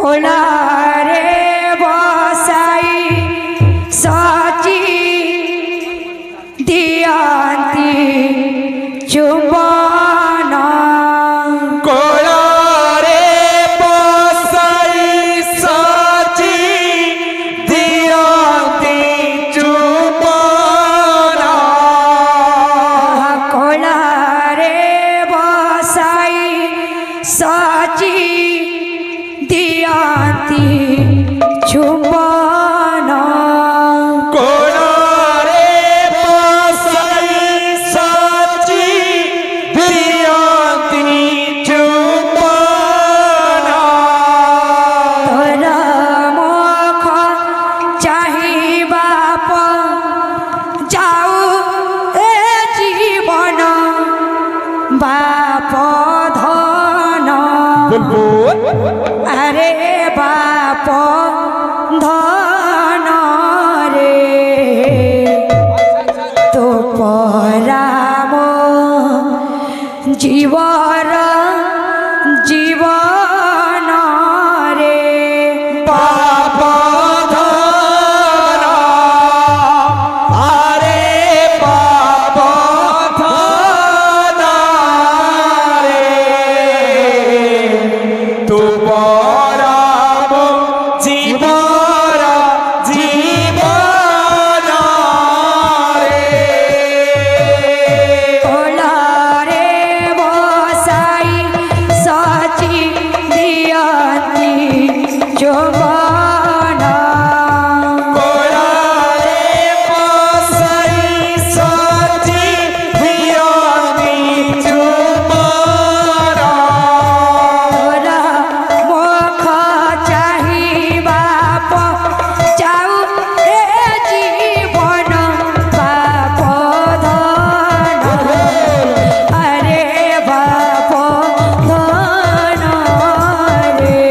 কোলারে বসাই সচি দিয়ান্তি চুম্বন কোলারে বসাই সচি দিয়ান্তি চুম্বন কোলারে বসাই সচি দিয়ান্তি চুম্বন কোলারে বসাই সচি দিয়ান্তি চুম্বন তোর মুখ চাহিবা যাও এ জীবন বাপ ধন আরে বাপ ধন রে তো পরাম জীবর জীবন রে পাপ ধন আরে পাপ ধন রে তু পরাম জীবন জীবন রে কোলারে বসাই সচি দিয়ান্তি যৌবন কোলারে বসাই সচি দিয়ান্তি চুম্বন তোরা মুখ চাহিবা যাও এ জীবন বাপ ধন আরে বাপ ধন রে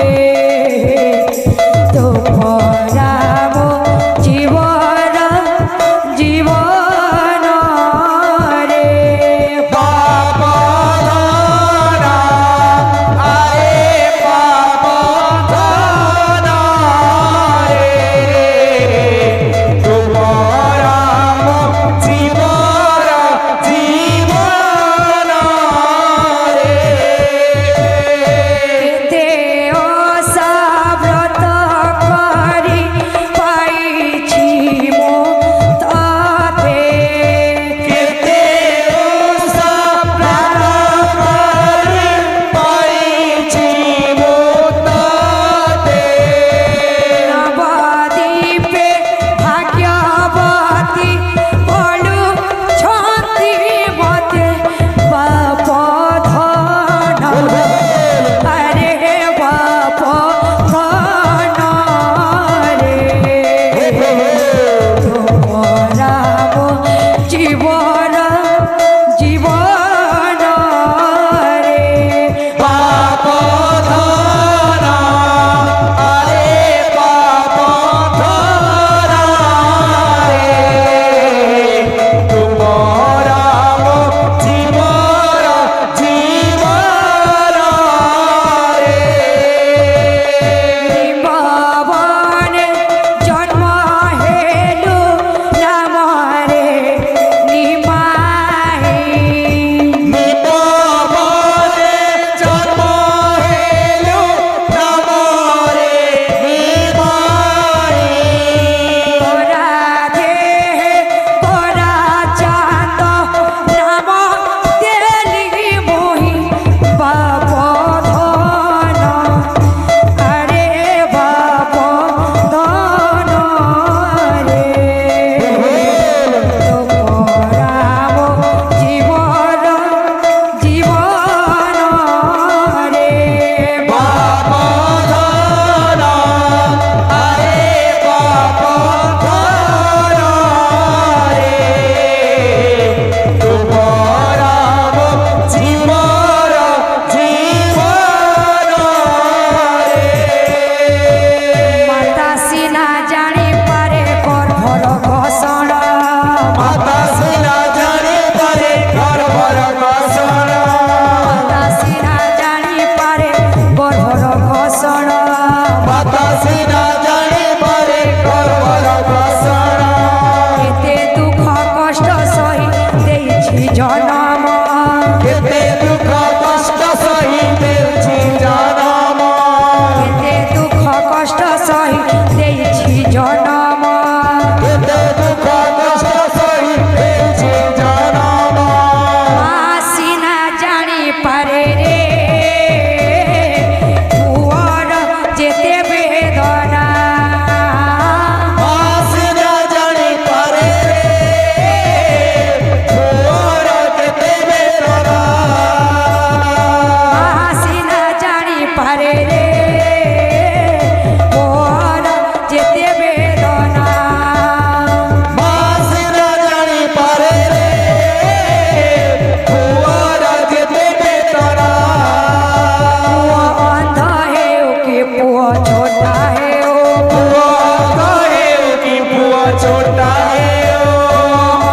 पुआ छोटा है ओ पुआ कहे कि पुआ छोटा है ओ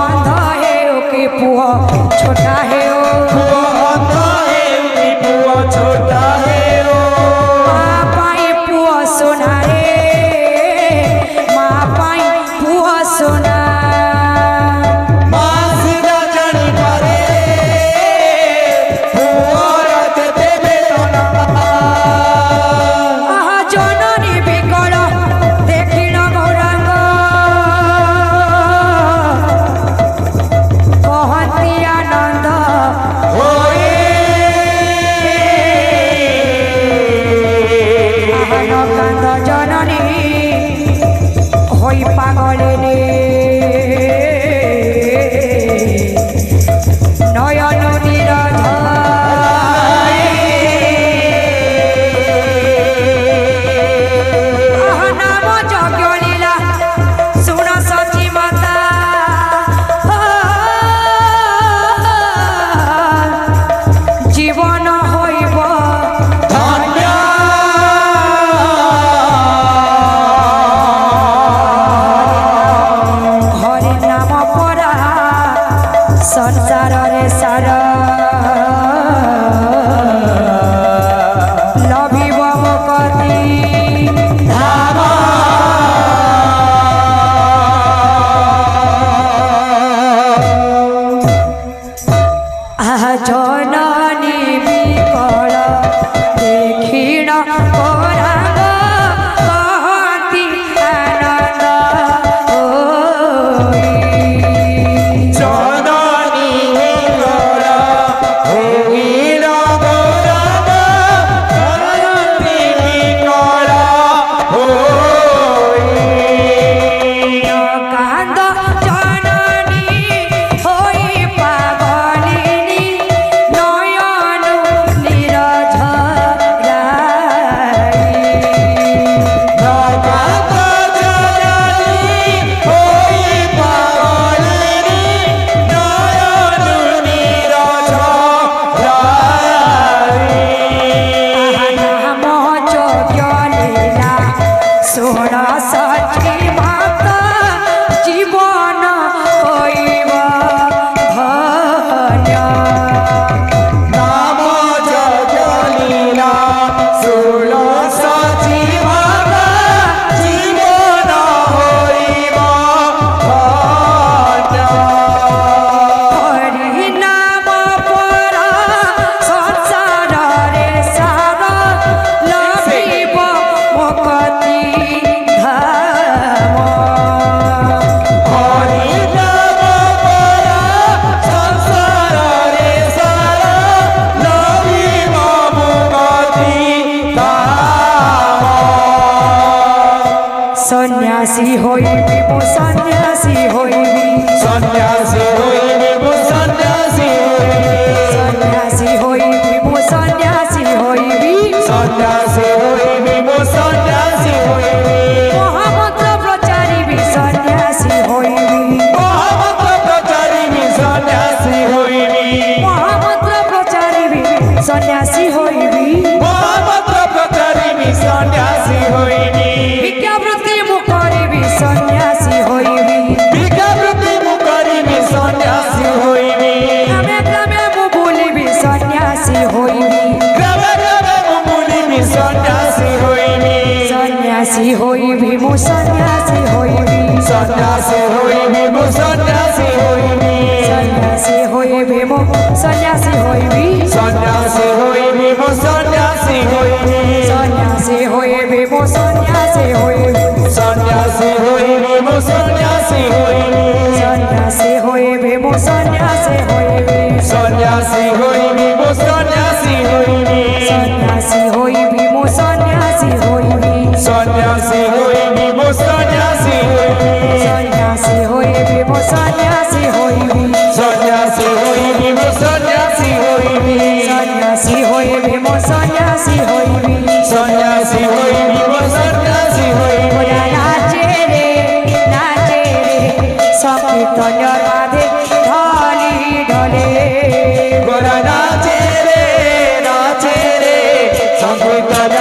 अंधा है ओ कि पुआ छोटा है ओ पुआ कहे कि पुआ छोटा है ओ माँ पाई पुआ सोना रे माँ पाई पुआ सोना मासिदा जानी पारे पुआ रात देवे ना आहा जननी बिकल देखिल गौरांग कहती आनंद होए आहा न कांद जननी হই পাগলে রে নয়ন নিরধ আহা নাম যজ্ঞ লীলা শুণ সচি মাতা জীবন হইব ধন্য হরি নাম পরা সংসারে সার লভিব মুকতি ধাম আহা জননী বিকল দেখিণ গৌরাঙ্গ কহতি আনন্দ ওই জননী গৌরা হইল গৌরব ধরতি বিকলা হই কান্দ জননী হই পাগলিনী নয়ন নিরঝ নগাত জননী হই পাগলিনী নয়ন নীরজ রাই নাম যজ্ঞ লীলা শোণ সচি মাতা জীবন হইব ধন্য নাম জগলীলা সুল সচি ভাবা জীবন হইব ধন্য হরি নাম পরা সংসারে সার লভিব মুকতি ধাম হরি নাম পরা সংসারে সারা লভিব মুক্তি ধাম সন্ন্যাসী হইবি মো সন্ন্যাসী হইবি সন্ন্যাসী হইবে সন্ন্যাসী হইবে সন্ন্যাসী হইবি মো সন্ন্যাসী হইবি সন্ন্যাসী হইবে সন্ন্যাসী হইবে মহামন্ত্র প্রচারিবি সন্ন্যাসী হইবি মহামন্ত্র প্রচারিবি সন্ন্যাসী হইবি মহামন্ত্র প্রচারিবি সন্ন্যাসী হইবি মহামন্ত্র প্রচারিবি সন্ন্যাসী হইবি ভিক্ষাবৃত্তি মু করিবি সন্ন্যাসী হইবি ভিক্ষাবৃত্তি মু করিবি সন্ন্যাসী হইবি গ্রামে গ্রামে মু বুলিবি সন্ন্যাসী হইবি গ্রামে গ্রামে মু বুলিবি সন্ন্যাসী হইবি সন্ন্যাসী হইবি মু সন্ন্যাসী হইবি সন্ন্যাসী হইবি সন্ন্যাসী হইবি সন্ন্যাসী হইবি মু সন্ন্যাসী হইবি সন্ন্যাসী হইবি সন্ন্যাসী হইবি সন্ন্যাসী হইবি মু সন্ন্যাসী হইবি সন্ন্যাসী হইবি সন্ন্যাসী হইবি সন্ন্যাসী হইবি মু সন্ন্যাসী হইবি সন্ন্যাসী হইবি সন্ন্যাসী হইবি সন্ন্যাসী হইবি মু সন্ন্যাসী হইবি সন্ন্যাসী হইবি সন্ন্যাসী হইবি সন্ন্যাসী হইবি মু সন্ন্যাসী হইবি সন্ন্যাসী হইবি সন্ন্যাসী হইবি সন্ন্যাসী হইবি মু সন্ন্যাসী হইবি সন্ন্যাসী হইবি সন্ন্যাসী হইবি ওরা নাচে রে সংকীর্তন রাধে ঢলি ঢলে গোরা নাচে রে সংকীর্তন